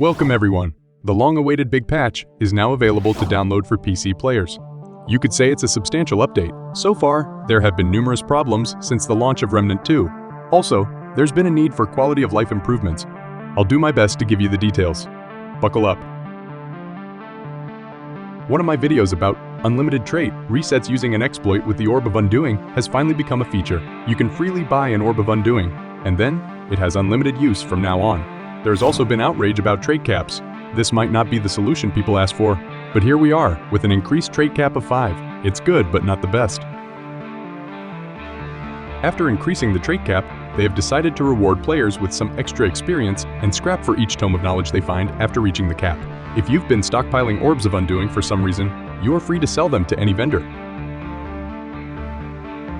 Welcome everyone! The long-awaited big patch is now available to download for PC players. You could say it's a substantial update. So far, there have been numerous problems since the launch of Remnant 2. Also, there's been a need for quality of life improvements. I'll do my best to give you the details. Buckle up. One of my videos about unlimited trait resets using an exploit with the Orb of Undoing has finally become a feature. You can freely buy an Orb of Undoing, and then it has unlimited use from now on. There's also been outrage about trait caps. This might not be the solution people asked for, but here we are with an increased trait cap of 5. It's good, but not the best. After increasing the trait cap, they have decided to reward players with some extra experience and scrap for each tome of knowledge they find after reaching the cap. If you've been stockpiling Orbs of Undoing for some reason, you are free to sell them to any vendor.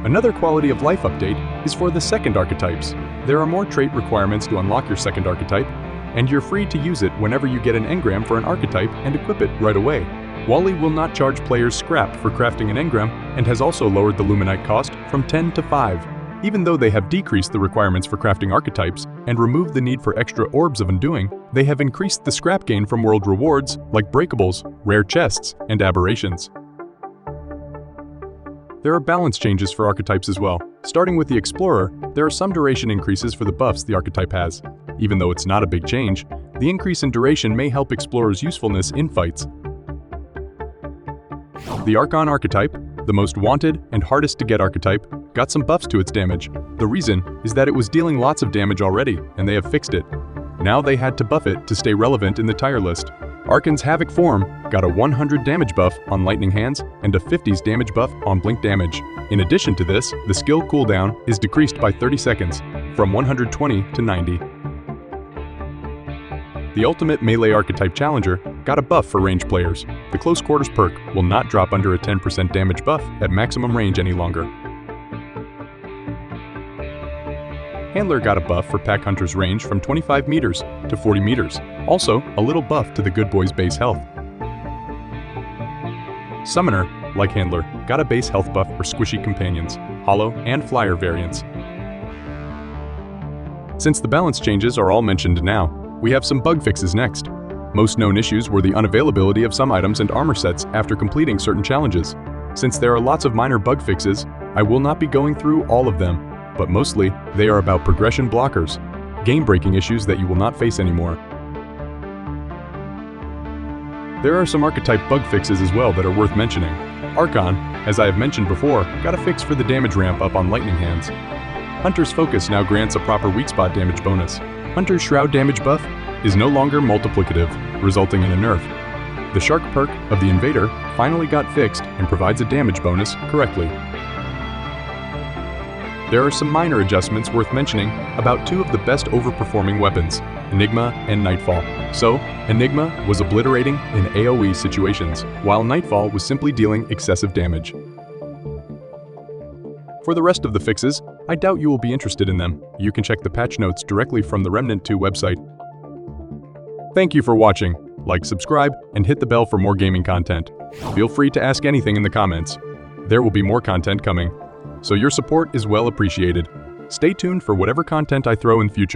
Another quality of life update is for the second archetypes. There are more trait requirements to unlock your second archetype, and you're free to use it whenever you get an engram for an archetype and equip it right away. Wally will not charge players scrap for crafting an engram and has also lowered the Luminite cost from 10 to 5. Even though they have decreased the requirements for crafting archetypes and removed the need for extra Orbs of Undoing, they have increased the scrap gain from world rewards like breakables, rare chests, and aberrations. There are balance changes for archetypes as well. Starting with the Explorer, there are some duration increases for the buffs the archetype has. Even though it's not a big change, the increase in duration may help Explorer's usefulness in fights. The Archon Archetype, the most wanted and hardest to get archetype, got some buffs to its damage. The reason is that it was dealing lots of damage already, and they have fixed it. Now they had to buff it to stay relevant in the tier list. Archon's Havoc form got a 100 damage buff on Lightning Hands and a 50s damage buff on Blink damage. In addition to this, the skill cooldown is decreased by 30 seconds, from 120 to 90. The Ultimate Melee Archetype Challenger got a buff for range players. The Close Quarters perk will not drop under a 10% damage buff at maximum range any longer. Handler got a buff for Pack Hunter's range from 25 meters to 40 meters. Also, a little buff to the Good Boy's base health. Summoner, like Handler, got a base health buff for squishy companions, hollow and flyer variants. Since the balance changes are all mentioned now, we have some bug fixes next. Most known issues were the unavailability of some items and armor sets after completing certain challenges. Since there are lots of minor bug fixes, I will not be going through all of them, but mostly they are about progression blockers, game-breaking issues that you will not face anymore. There are some archetype bug fixes as well that are worth mentioning. Archon, as I have mentioned before, got a fix for the damage ramp up on Lightning Hands. Hunter's Focus now grants a proper weak spot damage bonus. Hunter's Shroud damage buff is no longer multiplicative, resulting in a nerf. The S.H.A.R.K perk of the Invader finally got fixed and provides a damage bonus correctly. There are some minor adjustments worth mentioning about two of the best overperforming weapons, Enigma and Nightfall. So, Enigma was obliterating in AoE situations, while Nightfall was simply dealing excessive damage. For the rest of the fixes, I doubt you will be interested in them. You can check the patch notes directly from the Remnant 2 website. Thank you for watching. Like, subscribe, and hit the bell for more gaming content. Feel free to ask anything in the comments. There will be more content coming, so your support is well appreciated. Stay tuned for whatever content I throw in future.